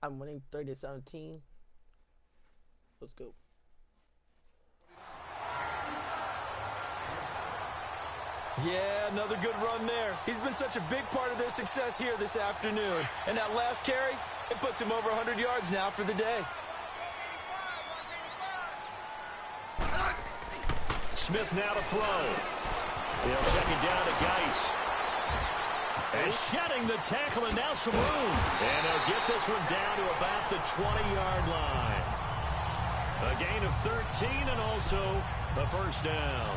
I'm winning 30-17. Let's go. Yeah, another good run there. He's been such a big part of their success here this afternoon. And that last carry, it puts him over 100 yards now for the day. Smith now to throw. He'll check it down to Geis. And shedding the tackle, and now some room. And they'll get this one down to about the 20-yard line. A gain of 13 and also a first down.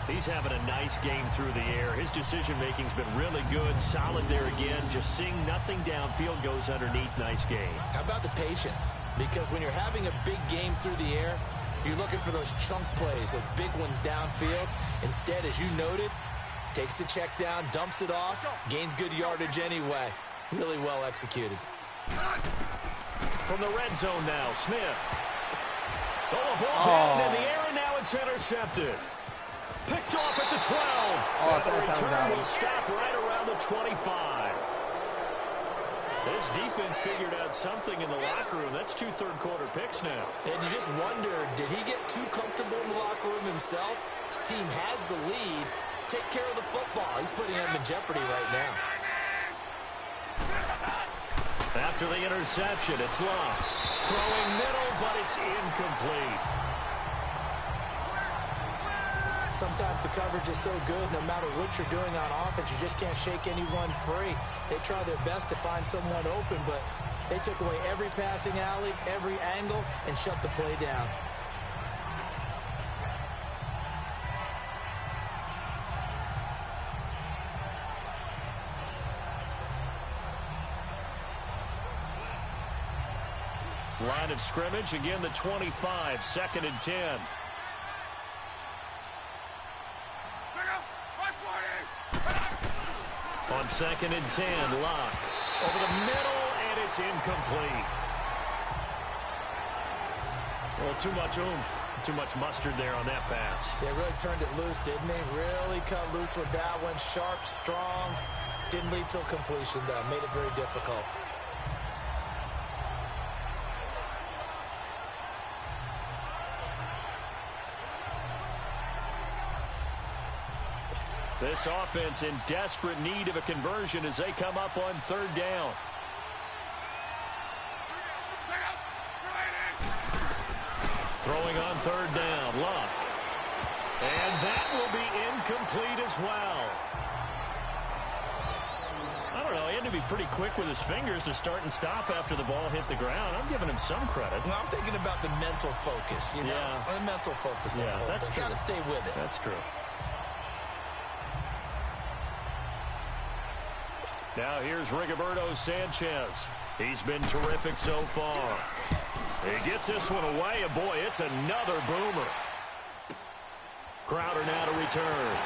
He's having a nice game through the air. His decision-making's been really good. Solid there again. Just seeing nothing downfield, goes underneath. Nice game. How about the patience? Because when you're having a big game through the air, you're looking for those chunk plays, those big ones downfield. Instead, as you noted, takes the check down, dumps it off, gains good yardage anyway. Really well executed. From the red zone now, Smith. Oh, a ball in the air, and now it's intercepted. Picked off at the 12. And the return will stop right around the 25. This defense figured out something in the locker room. That's 2 third-quarter picks now. And you just wonder, did he get too comfortable in the locker room himself? His team has the lead. Take care of the football. He's putting him in jeopardy right now. After the interception, it's Love. Throwing middle, but it's incomplete. Sometimes the coverage is so good, no matter what you're doing on offense, you just can't shake anyone free. They try their best to find someone open, but they took away every passing alley, every angle, and shut the play down. Line of scrimmage, again the 25, 2nd and 10. On 2nd and 10, Locke. Over the middle, and it's incomplete. Well, too much oomph, too much mustard there on that pass. They really turned it loose, didn't they? Really cut loose with that one. Sharp, strong. Didn't lead till completion, though. Made it very difficult. This offense in desperate need of a conversion as they come up on 3rd down. Throwing on 3rd down, Luck. And that will be incomplete as well. I don't know, he had to be pretty quick with his fingers to start and stop after the ball hit the ground. I'm giving him some credit. Well, I'm thinking about the mental focus, you know? Yeah. The mental focus. Yeah, that's true. Got to stay with it. That's true. Now here's Rigoberto Sanchez. He's been terrific so far. He gets this one away, and boy, it's another boomer. Crowder now to return.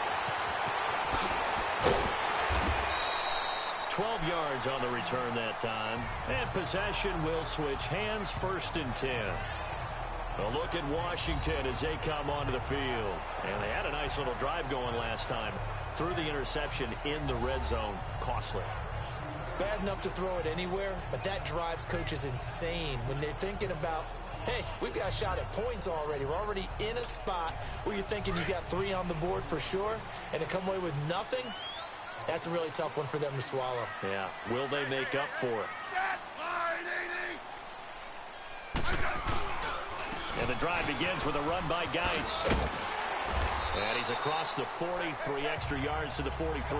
12 yards on the return that time. And possession will switch hands, 1st and 10. A look at Washington as they come onto the field. And they had a nice little drive going last time. Threw the interception in the red zone. Costly. Bad enough to throw it anywhere, but that drives coaches insane when they're thinking about, hey, we've got a shot at points already. We're already in a spot where you're thinking you got 3 on the board for sure, and to come away with nothing, that's a really tough one for them to swallow. Yeah, will they make up for it? And the drive begins with a run by Geis. And he's across the 40, 3 extra yards to the 43.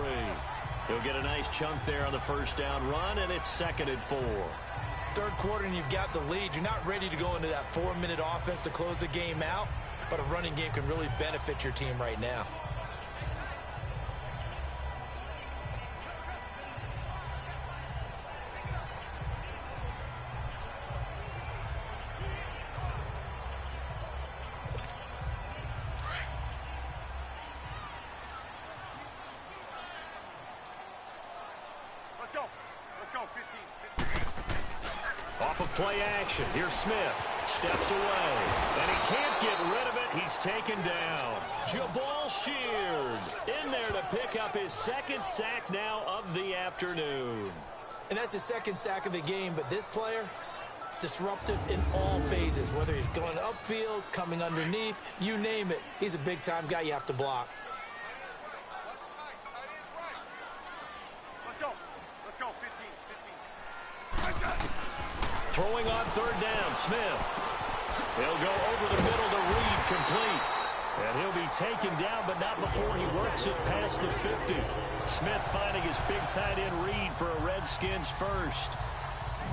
He'll get a nice chunk there on the 1st down run, and it's 2nd and 4. 3rd quarter, and you've got the lead. You're not ready to go into that 4-minute offense to close the game out, but a running game can really benefit your team right now. Off of play action, here's Smith. Steps away, and he can't get rid of it. He's taken down. Jabal Sheard in there to pick up his 2nd sack now of the afternoon. And that's his second sack of the game, but this player, disruptive in all phases, whether he's going upfield, coming underneath, you name it. He's a big-time guy you have to block. Let's go. Let's go. 15. Throwing on third down, Smith. He'll go over the middle to Reed, complete. And he'll be taken down, but not before he works it past the 50. Smith finding his big tight end Reed for a Redskins first.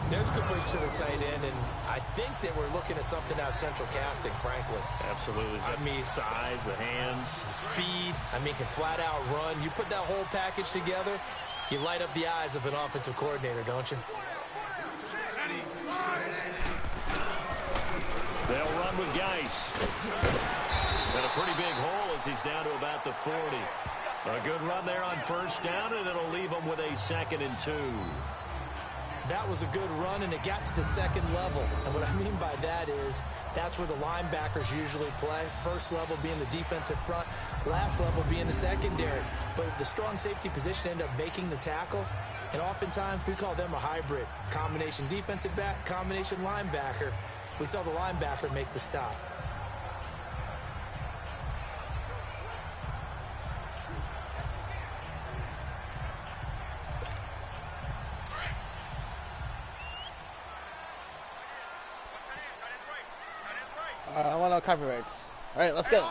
There's a good push to the tight end, and I think that we're looking at something out of central casting, frankly. Absolutely. I mean, size, the hands. Speed, can flat out run. You put that whole package together, you light up the eyes of an offensive coordinator, don't you? They'll run with Geis. And a pretty big hole as he's down to about the 40. A good run there on first down, and it'll leave him with a 2nd and 2. That was a good run, and it got to the second level. And what I mean by that is that's where the linebackers usually play. First level being the defensive front, last level being the secondary. But the strong safety position ended up making the tackle, and oftentimes we call them a hybrid. Combination defensive back, combination linebacker. We saw the linebacker make the stop. I want no copyrights. All right, let's go.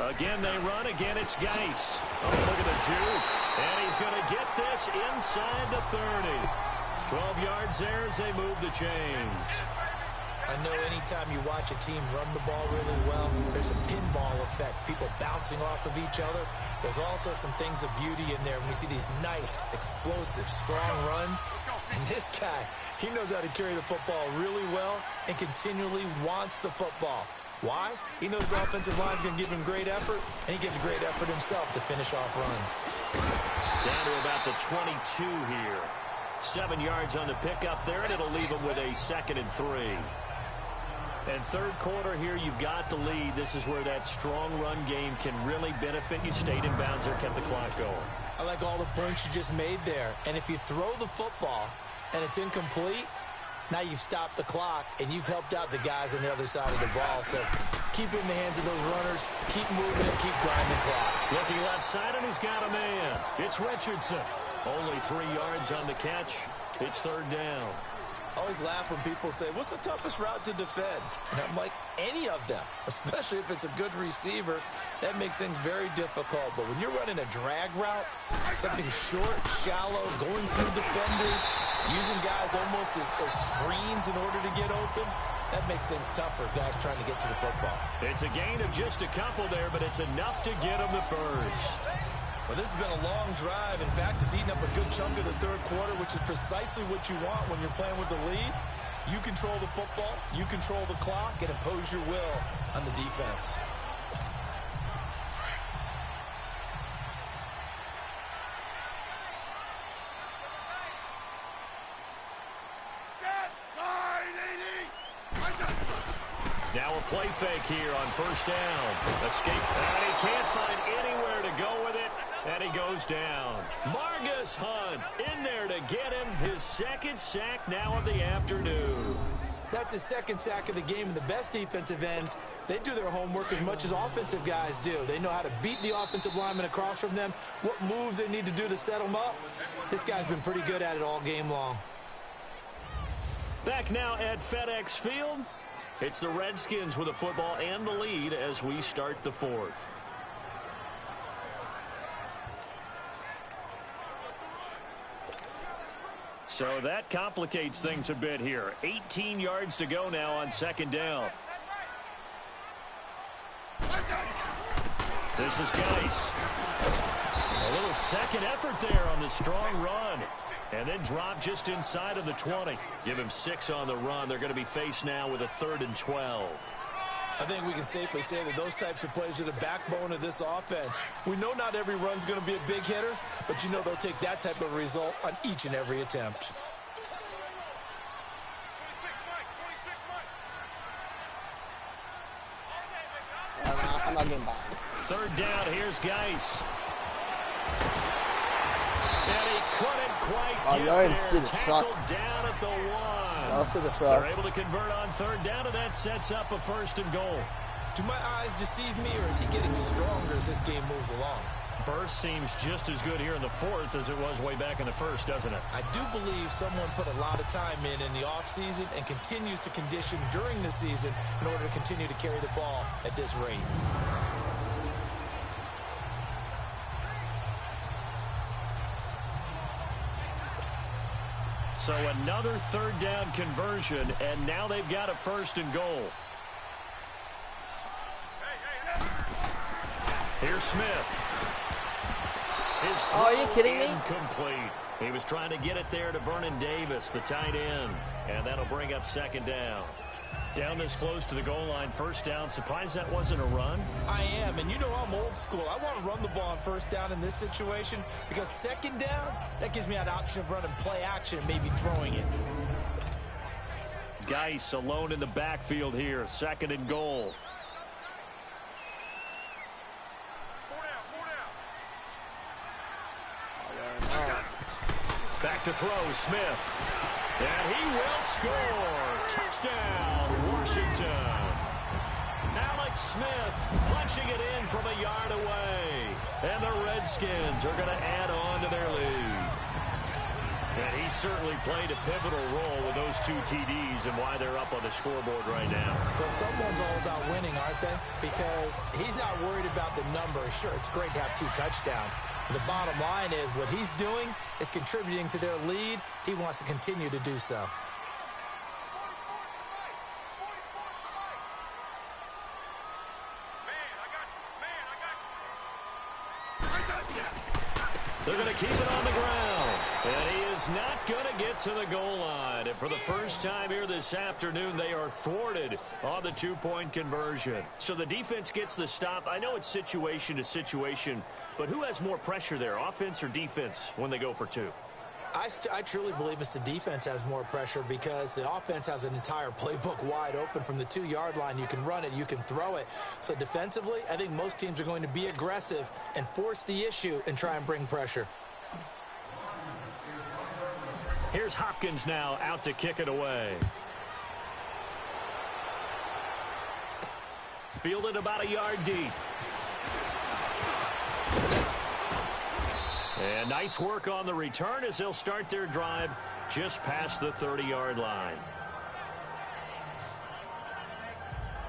Again, they run. Again, it's Geis. Oh, look at the juke. And he's going to get this inside the 30. 12 yards there as they move the chains. I know anytime you watch a team run the ball really well, there's a pinball effect, people bouncing off of each other. There's also some things of beauty in there when you see these nice, explosive, strong runs. And this guy, he knows how to carry the football really well and continually wants the football. Why? He knows the offensive line's going to give him great effort, and he gives great effort himself to finish off runs. Down to about the 22 here. 7 yards on the pickup there, and it'll leave him with a 2nd and 3. And third quarter here, you've got the lead. This is where that strong run game can really benefit you. Stayed in bounds there, kept the clock going. I like all the points you just made there. And if you throw the football and it's incomplete, now you've stopped the clock and you've helped out the guys on the other side of the ball. So keep it in the hands of those runners. Keep moving it. Keep grinding the clock. Looking left side, and he's got a man. It's Richardson. Only 3 yards on the catch. It's third down. I always laugh when people say, what's the toughest route to defend? And I'm like, any of them, especially if it's a good receiver. That makes things very difficult. But when you're running a drag route, something short, shallow, going through defenders, using guys almost as screens in order to get open, that makes things tougher, guys trying to get to the football. It's a gain of just a couple there, but it's enough to get them the first. Well, this has been a long drive. In fact, it's eaten up a good chunk of the third quarter, which is precisely what you want when you're playing with the lead. You control the football, you control the clock, and impose your will on the defense. Now a play fake here on first down. Escape, and he can't find anywhere to go with it, and he goes down. Margus Hunt in there to get him his 2nd sack now of the afternoon. That's his 2nd sack of the game, and the best defensive ends, they do their homework as much as offensive guys do. They know how to beat the offensive lineman across from them, what moves they need to do to set them up. This guy's been pretty good at it all game long. Back now at FedEx Field. It's the Redskins with the football and the lead as we start the fourth. So that complicates things a bit here. 18 yards to go now on second down. This is Geis. A little second effort there on the strong run. And then drop just inside of the 20. Give him 6 on the run. They're going to be faced now with a 3rd and 12. I think we can safely say that those types of plays are the backbone of this offense. We know not every run's going to be a big hitter, but you know they'll take that type of result on each and every attempt. I'm not getting by. Third down, here's Geis. And he couldn't quite get y'all didn't see there. the truck. Tackled down at the 1. Y'all see the truck. They're able to convert on 3rd down, and that sets up a 1st and goal. Do my eyes deceive me, or is he getting stronger as this game moves along? Burst seems just as good here in the 4th as it was way back in the 1st, doesn't it? I do believe someone put a lot of time in the offseason and continues to condition during the season in order to continue to carry the ball at this rate. So another 3rd down conversion, and now they've got a 1st and goal. Here's Smith. Oh, are you kidding me? Incomplete. He was trying to get it there to Vernon Davis, the tight end, and that'll bring up 2nd down. Down this close to the goal line, 1st down. Surprised that wasn't a run? I am, and you know I'm old school. I want to run the ball on 1st down in this situation because 2nd down, that gives me an option of running play action and maybe throwing it. Geis alone in the backfield here, 2nd and goal. Back to throw, Smith. And he will score. Touchdown, Washington. Alex Smith punching it in from a yard away. And the Redskins are going to add on to their lead. And he certainly played a pivotal role with those 2 TDs and why they're up on the scoreboard right now. Well, someone's all about winning, aren't they? Because he's not worried about the number. Sure, it's great to have 2 touchdowns. But the bottom line is what he's doing is contributing to their lead. He wants to continue to do so. They're going to keep it on the ground. And he is not going to get to the goal line. And for the first time here this afternoon, they are thwarted on the 2-point conversion. So the defense gets the stop. I know it's situation to situation, but who has more pressure there, offense or defense, when they go for 2? I truly believe it's the defense has more pressure because the offense has an entire playbook wide open from the 2-yard line. You can run it, you can throw it. So defensively, I think most teams are going to be aggressive and force the issue and try and bring pressure. Here's Hopkins now out to kick it away. Fielded about a yard deep. And nice work on the return as they'll start their drive just past the 30-yard line.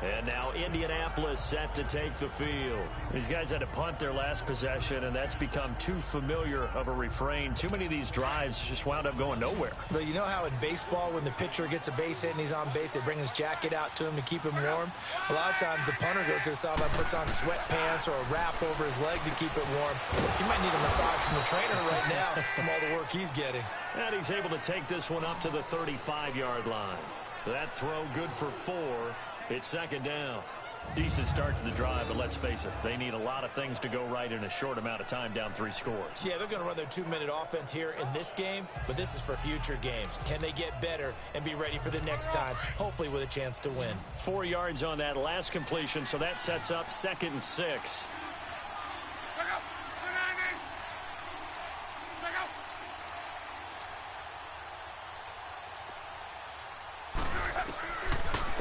And now Indianapolis set to take the field. These guys had to punt their last possession, and that's become too familiar of a refrain. Too many of these drives just wound up going nowhere. But you know how in baseball, when the pitcher gets a base hit and he's on base, they bring his jacket out to him to keep him warm? A lot of times the punter goes to the sideline, puts on sweatpants or a wrap over his leg to keep it warm. You might need a massage from the trainer right now from all the work he's getting. And he's able to take this one up to the 35-yard line. That throw good for 4. It's 2nd down. Decent start to the drive, but let's face it, they need a lot of things to go right in a short amount of time, down 3 scores. Yeah, they're going to run their 2-minute offense here in this game, but this is for future games. Can they get better and be ready for the next time, hopefully with a chance to win? 4 yards on that last completion, so that sets up 2nd and 6.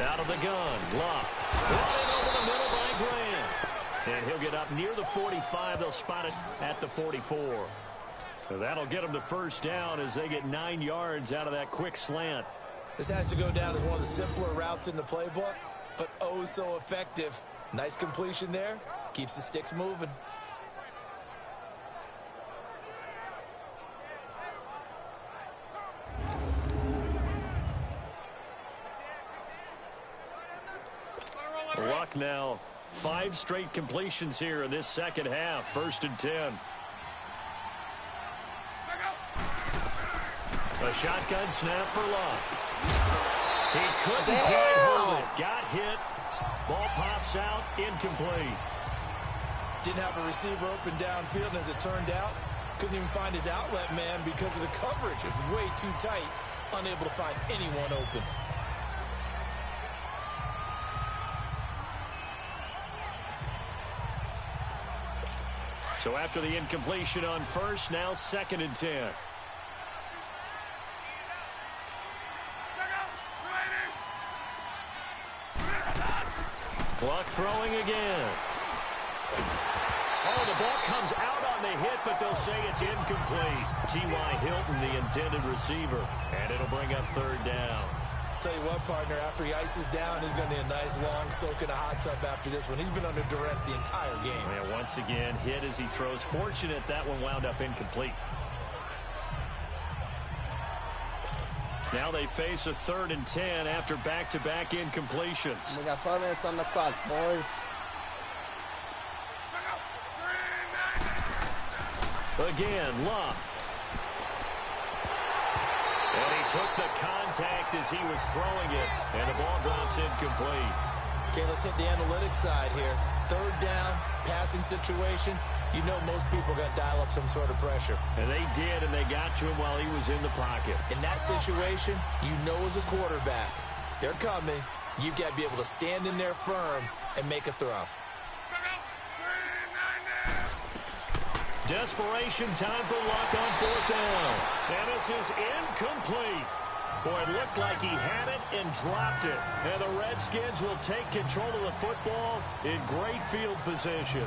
Out of the gun, Luck. Running over the middle by Grant. And he'll get up near the 45. They'll spot it at the 44. So that'll get them to 1st down as they get 9 yards out of that quick slant. This has to go down as one of the simpler routes in the playbook, but oh so effective. Nice completion there. Keeps the sticks moving. Luck now 5 straight completions here in this second half. 1st and 10. A shotgun snap for Luck. He couldn't quite hold it. Got hit. Ball pops out. Incomplete. Didn't have a receiver open downfield, and as it turned out, couldn't even find his outlet man because of the coverage. It was way too tight. Unable to find anyone open. So after the incompletion on first, now 2nd and 10. Clock throwing again. Oh, the ball comes out on the hit, but they'll say it's incomplete. T.Y. Hilton, the intended receiver, and it'll bring up 3rd down. Tell you what, partner, after he ices down, he's going to need a nice long soak in a hot tub after this one. He's been under duress the entire game. Yeah, once again, hit as he throws. Fortunate that one wound up incomplete. Now they face a 3rd and 10 after back-to-back incompletions. We got 12 minutes on the clock, boys. Again, Love. And he took the contact as he was throwing it, and the ball drops incomplete. Okay, let's hit the analytics side here. 3rd down, passing situation. You know most people are going to dial up some sort of pressure. And they did, and they got to him while he was in the pocket. In that situation, you know as a quarterback, they're coming. You've got to be able to stand in there firm and make a throw. Desperation time for Luck on 4th down. And this is incomplete. Boy, it looked like he had it and dropped it. And the Redskins will take control of the football in great field position.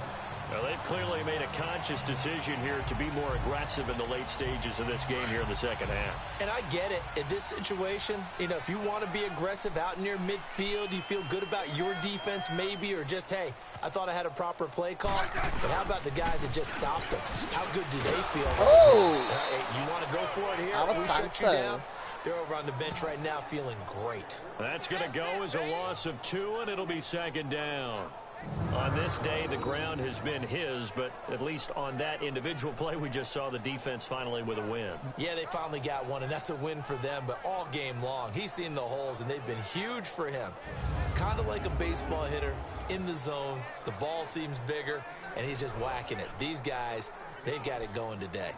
Now, they've clearly made a conscious decision here to be more aggressive in the late stages of this game here in the 2nd half. And I get it. In this situation, you know, if you want to be aggressive out near midfield, you feel good about your defense maybe, or just, hey, I thought I had a proper play call. But how about the guys that just stopped them? How good do they feel? Oh! Hey, you want to go for it here? I was We shut you down. They're over on the bench right now feeling great. That's going to go as a loss of 2, and it'll be 2nd down. On this day, the ground has been his, but at least on that individual play, we just saw the defense finally with a win. Yeah, they finally got one, and that's a win for them, but all game long, he's seen the holes, and they've been huge for him. Kind of like a baseball hitter in the zone. The ball seems bigger, and he's just whacking it. These guys, they've got it going today.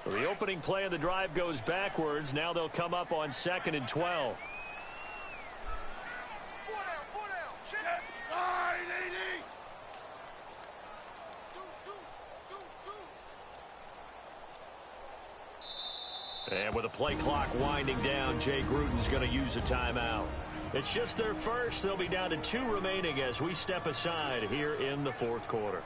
So the opening play of the drive goes backwards. Now they'll come up on 2nd and 12. And with the play clock winding down, Jay Gruden's going to use a timeout. It's just their first. They'll be down to 2 remaining as we step aside here in the 4th quarter.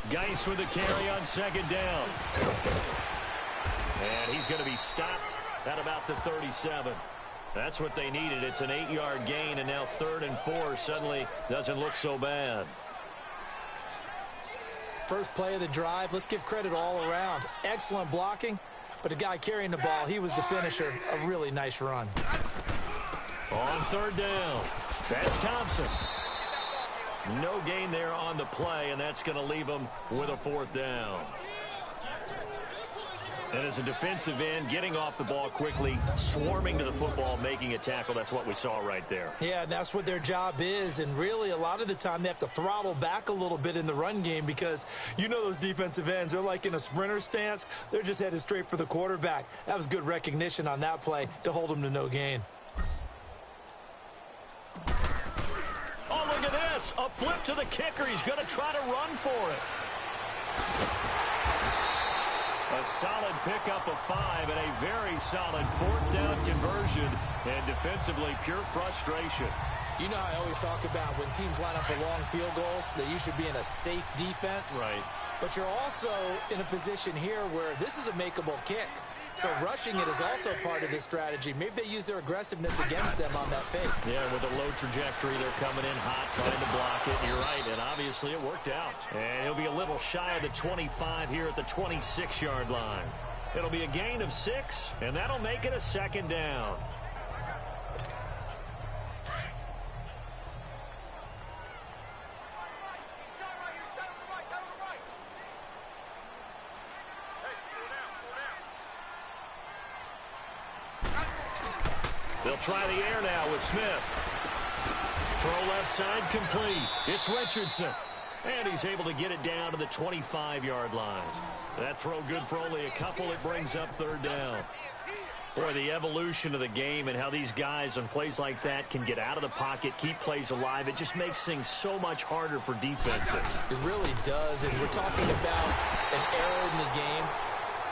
Geis with the carry on 2nd down. And he's going to be stopped at about the 37. That's what they needed. It's an 8-yard gain, and now 3rd and 4 suddenly doesn't look so bad. First play of the drive, let's give credit all around. Excellent blocking, but the guy carrying the ball, he was the finisher. A really nice run. On 3rd down, that's Thompson. No gain there on the play, and that's going to leave them with a 4th down. And as a defensive end, getting off the ball quickly, swarming to the football, making a tackle, that's what we saw right there. Yeah, that's what their job is, and really a lot of the time they have to throttle back a little bit in the run game because you know those defensive ends, they're like in a sprinter stance. They're just headed straight for the quarterback. That was good recognition on that play to hold them to no gain. Oh, look at this. A flip to the kicker. He's going to try to run for it. A solid pickup of 5 and a very solid 4th down conversion. And defensively, pure frustration. You know how I always talk about when teams line up for long field goals, that you should be in a safe defense. Right. But you're also in a position here where this is a makeable kick. So rushing it is also part of this strategy. Maybe they use their aggressiveness against them on that fake. Yeah, with a low trajectory, they're coming in hot, trying to block it. You're right, and obviously it worked out. And he'll be a little shy of the 25 here at the 26-yard line. It'll be a gain of 6, and that'll make it a second down. They'll try the air now with Smith. Throw left side complete. It's Richardson. And he's able to get it down to the 25-yard line. That throw good for only a couple. It brings up third down. Boy, the evolution of the game and how these guys on plays like that can get out of the pocket, keep plays alive, it just makes things so much harder for defenses. It really does, and we're talking about an era in the game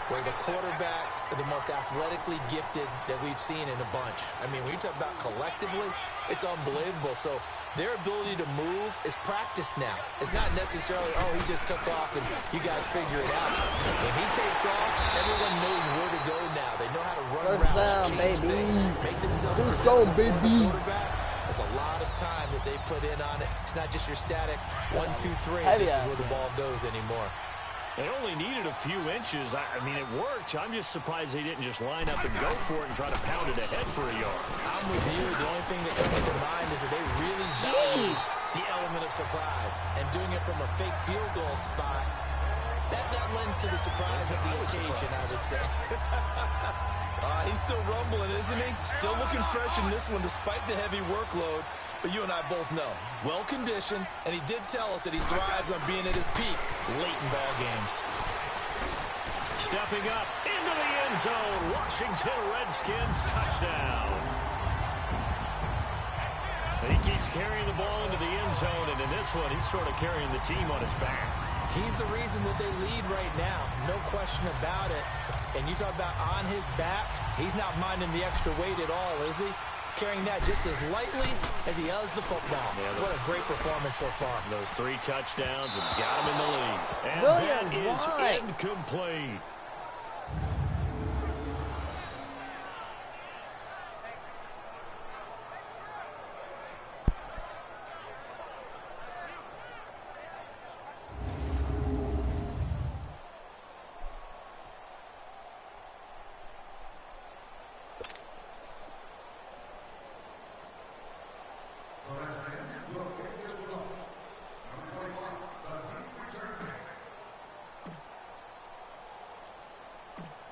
where the quarterbacks are the most athletically gifted that we've seen in a bunch. I mean, when you talk about collectively, it's unbelievable. So their ability to move is practiced now. It's not necessarily, oh, he just took off and you guys figure it out. When he takes off, everyone knows where to go now. They know how to run First around, down, change baby. things, make themselves First presentable down, for the baby. quarterback. That's a lot of time that they put in on it. It's not just your static 1, 2, 3. Heavy This is out, where the ball goes anymore. They only needed a few inches. I mean, it worked. I'm just surprised they didn't just line up and go for it and try to pound it ahead for a yard. I'm with you. The only thing that comes to mind is that they really value the element of surprise. And doing it from a fake field goal spot, that lends to the surprise of the occasion, I would say. He's still rumbling, isn't he? Still looking fresh in this one despite the heavy workload. But you and I both know, well-conditioned, and he did tell us that he thrives on being at his peak late in ball games. Stepping up into the end zone. Washington Redskins touchdown. And he keeps carrying the ball into the end zone, and in this one, he's sort of carrying the team on his back. He's the reason that they lead right now. No question about it. And you talk about on his back, he's not minding the extra weight at all, is he? Carrying that just as lightly as he does the football. Yeah, what a great performance so far. Those 3 touchdowns, it's got him in the lead. And Williams, that is incomplete.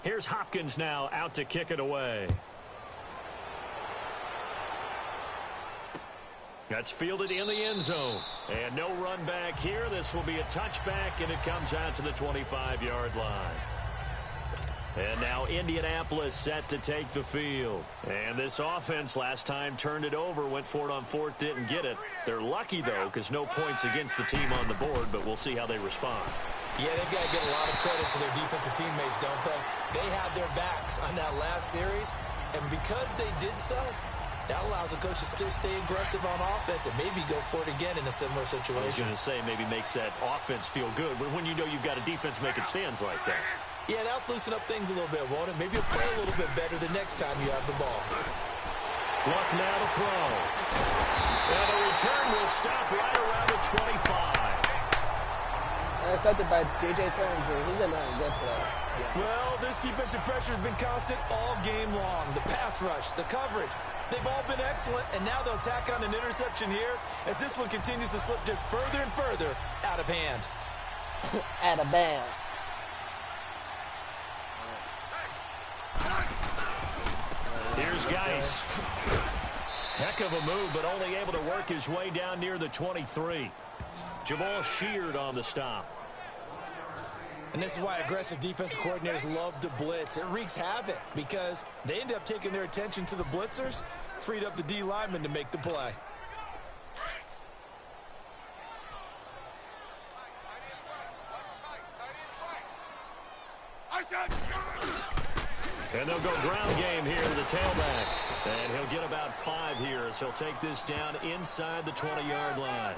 Here's Hopkins now out to kick it away. That's fielded in the end zone. And no run back here. This will be a touchback, and it comes out to the 25-yard line. And now Indianapolis set to take the field. And this offense last time turned it over, went for it on 4th, didn't get it. They're lucky, though, because no points against the team on the board, but we'll see how they respond. Yeah, they've got to give a lot of credit to their defensive teammates, don't they? They had their backs on that last series, and because they did so, that allows the coach to still stay aggressive on offense and maybe go for it again in a similar situation. I was going to say maybe makes that offense feel good when you know you've got a defense making stands like that. Yeah, that'll loosen up things a little bit, won't it? Maybe you'll play a little bit better the next time you have the ball. Luck now to throw. And the return will stop right around the 25. Intercepted by J.J. Swearinger. He's going to get to that. Yeah. Well, this defensive pressure has been constant all game long. The pass rush, the coverage, they've all been excellent, and now they'll tack on an interception here as this one continues to slip just further and further out of hand. Out of band. Here's Geis. Heck of a move, but only able to work his way down near the 23. Jamal Sheard on the stop. And this is why aggressive defensive coordinators love to blitz. It wreaks havoc because they end up taking their attention to the blitzers, freed up the D lineman to make the play. And they'll go ground game here to the tailback. And he'll get about 5 here as he'll take this down inside the 20-yard line.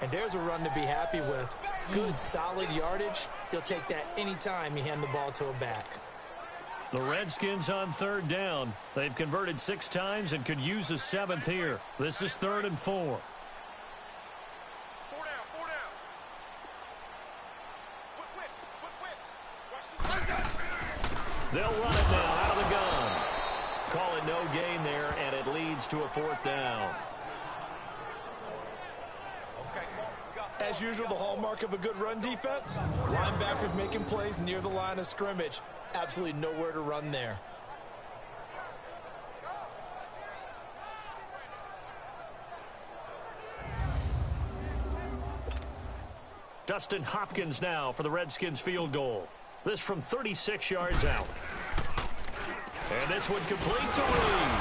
And there's a run to be happy with. good, solid yardage, he'll take that anytime you hand the ball to a back. The Redskins on third down. They've converted 6 times and could use a 7th here. This is 3rd and 4. 4 down, 4 down. Quick. They'll run it now out of the gun. Call it no gain there, and it leads to a 4th down. As usual, the hallmark of a good run defense, linebackers making plays near the line of scrimmage. Absolutely nowhere to run there. Dustin Hopkins now for the Redskins field goal. This from 36 yards out. And this one complete to Reed.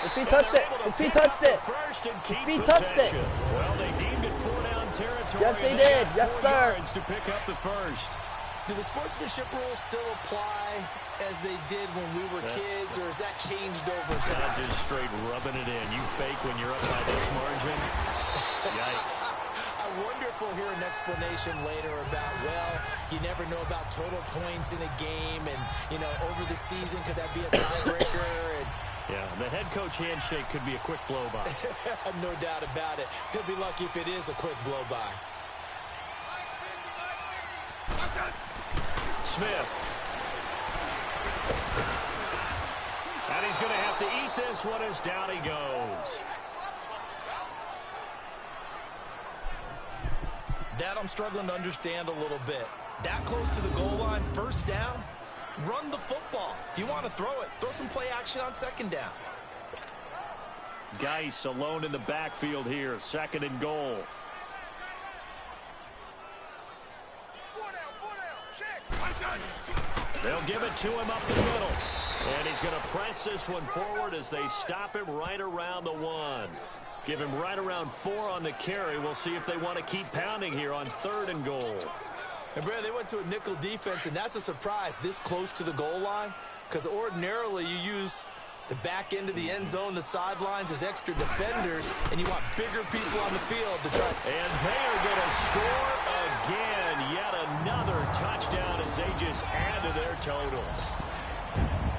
His feet touched it. His feet touched it. His feet touched it. Well, they deemed it 4-down territory. Yes, they did. Yes, sir. To pick up the first. Do the sportsmanship rules still apply as they did when we were kids, or has that changed over time? Just straight rubbing it in. You fake when you're up by this margin. Yikes. I wonder if we'll hear an explanation later about, well, you never know about total points in a game, and, you know, over the season, could that be a tiebreaker? And yeah, the head coach handshake could be a quick blow-by. no doubt about it. Could be lucky if it is a quick blow-by. Smith. And he's going to have to eat this one as down he goes. That I'm struggling to understand a little bit. That close to the goal line, first down, run the football. If you want to throw it, throw some play action on second down. Geis alone in the backfield here, 2nd and goal. 4 down, check. They'll give it to him up the middle. And he's going to press this one forward as they stop him right around the 1. Give him right around 4 on the carry. We'll see if they want to keep pounding here on 3rd and goal. And, Brad, they went to a nickel defense, and that's a surprise this close to the goal line, because ordinarily you use the back end of the end zone, the sidelines as extra defenders, and you want bigger people on the field to try. And they are going to score again. Yet another touchdown as they just add to their totals.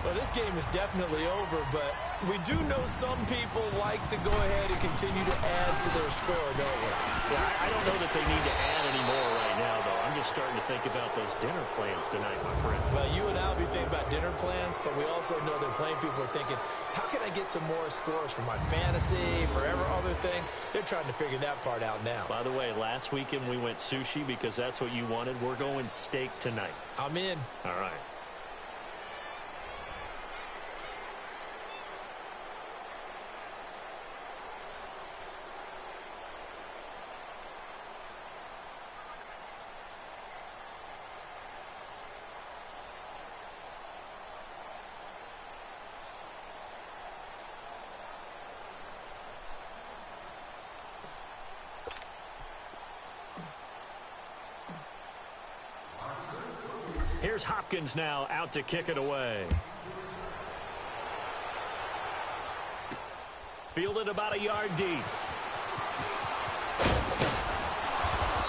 Well, this game is definitely over, but we do know some people like to go ahead and continue to add to their score, don't we? Yeah, I don't know that they need to add any more right now, though. I'm just starting to think about those dinner plans tonight, my friend. Well, you and I will be thinking about dinner plans, but we also know that plenty of people are thinking, how can I get some more scores for my fantasy, for other things? They're trying to figure that part out now. By the way, last weekend we went sushi because that's what you wanted. We're going steak tonight. I'm in. All right. Here's Hopkins now out to kick it away. Fielded about a yard deep.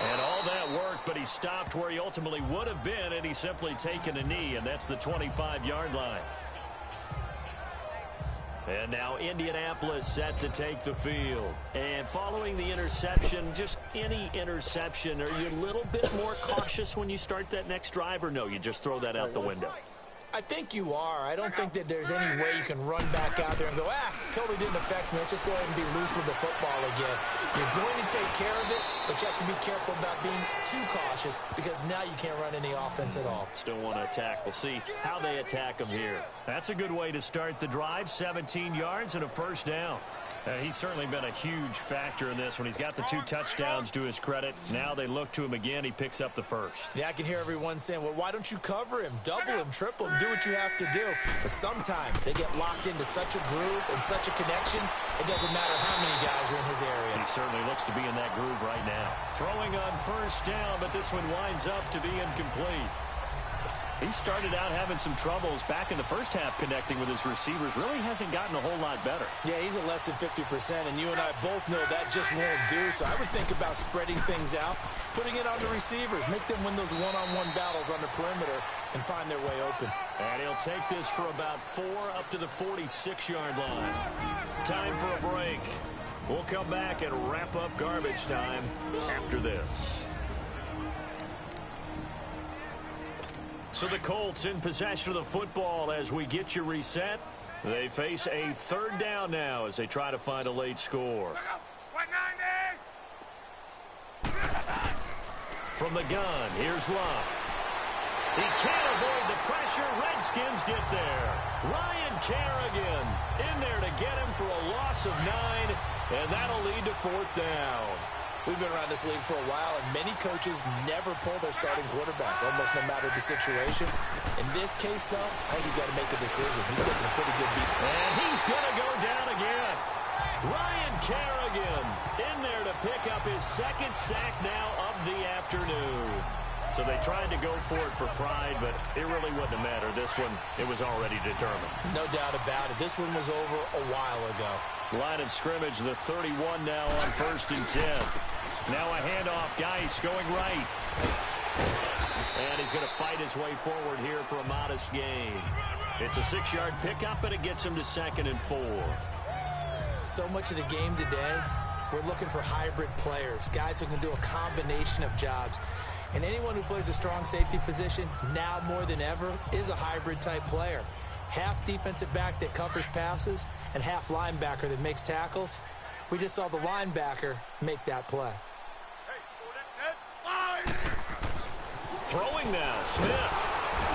And all that work, but he stopped where he ultimately would have been, and he's simply taken a knee, and that's the 25-yard line. And now Indianapolis set to take the field. And following the interception, just any interception, are you a little bit more cautious when you start that next drive, or no, you just throw that out the window? I think you are. I don't think that there's any way you can run back out there and go, totally didn't affect me. Let's just go ahead and be loose with the football again. You're going to take care of it, but you have to be careful about being too cautious because now you can't run any offense at all. Still want to attack. We'll see how they attack them here. That's a good way to start the drive. 17 yards and a first down. He's certainly been a huge factor in this when he's got the 2 touchdowns to his credit. Now they look to him again. He picks up the first. Yeah, I can hear everyone saying, well, why don't you cover him, double him, triple him, do what you have to do. But sometimes they get locked into such a groove and such a connection, it doesn't matter how many guys are in his area. He certainly looks to be in that groove right now. Throwing on first down, but this one winds up to be incomplete. He started out having some troubles back in the first half connecting with his receivers. Really hasn't gotten a whole lot better. Yeah, he's at less than 50%, and you and I both know that just won't do. So I would think about spreading things out, putting it on the receivers, make them win those one-on-one battles on the perimeter and find their way open. And he'll take this for about 4 up to the 46-yard line. Time for a break. We'll come back and wrap up garbage time after this. So the Colts in possession of the football as we get you reset. They face a third down now as they try to find a late score. From the gun, here's Love. He can't avoid the pressure. Redskins get there. Ryan Kerrigan in there to get him for a loss of 9, and that'll lead to 4th down. We've been around this league for a while, and many coaches never pull their starting quarterback, almost no matter the situation. In this case, though, I think he's got to make a decision. He's taking a pretty good beat. And he's going to go down again. Ryan Kerrigan in there to pick up his 2nd sack now of the afternoon. So they tried to go for it for pride, but it really wouldn't have mattered. This one, it was already determined. No doubt about it. This one was over a while ago. Line of scrimmage, the 31 now on 1st and 10. Now a handoff, Geis going right. And he's going to fight his way forward here for a modest gain. It's a 6-yard pickup, and it gets him to 2nd and 4. So much of the game today, we're looking for hybrid players, guys who can do a combination of jobs. And anyone who plays a strong safety position, now more than ever, is a hybrid-type player. Half defensive back that covers passes and half linebacker that makes tackles. We just saw the linebacker make that play. Throwing now, Smith.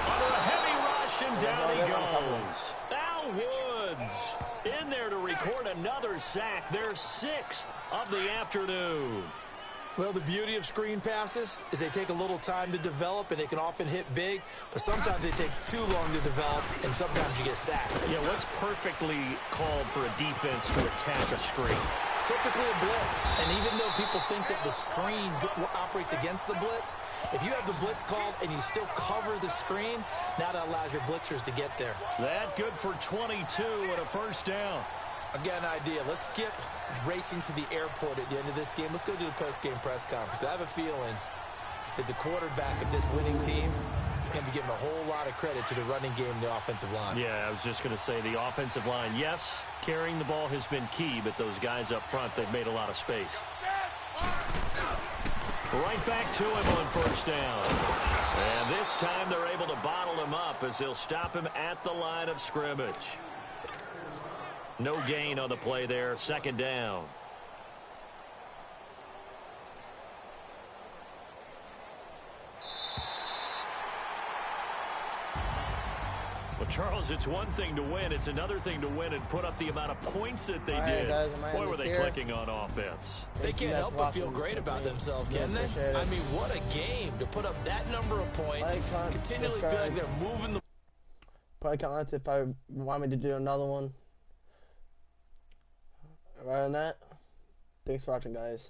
Under a heavy rush, and down he goes. Al Woods in there to record another sack, their 6th of the afternoon. Well, the beauty of screen passes is they take a little time to develop, and they can often hit big, but sometimes they take too long to develop, and sometimes you get sacked. Yeah, what's perfectly called for a defense to attack a screen? Typically a blitz, and even though people think that the screen operates against the blitz, if you have the blitz called and you still cover the screen, now that allows your blitzers to get there. That good for 22 and a 1st down. I've got an idea. Let's skip racing to the airport at the end of this game. Let's go to the post-game press conference. I have a feeling that the quarterback of this winning team is going to be giving a whole lot of credit to the running game and the offensive line. Yeah, I was just going to say the offensive line, yes, carrying the ball has been key, but those guys up front, they've made a lot of space. Right back to him on 1st down. And this time they're able to bottle him up as they'll stop him at the line of scrimmage. No gain on the play there, 2nd down. Well, Charles, it's one thing to win. It's another thing to win and put up the amount of points that they did. Guys, boy, were they clicking on offense. They can't help but feel great about themselves, can they? I mean, what a game to put up that number of points, continually feel like they're moving the... Probably comments if I want me to do another one. Right on that. Thanks for watching, guys.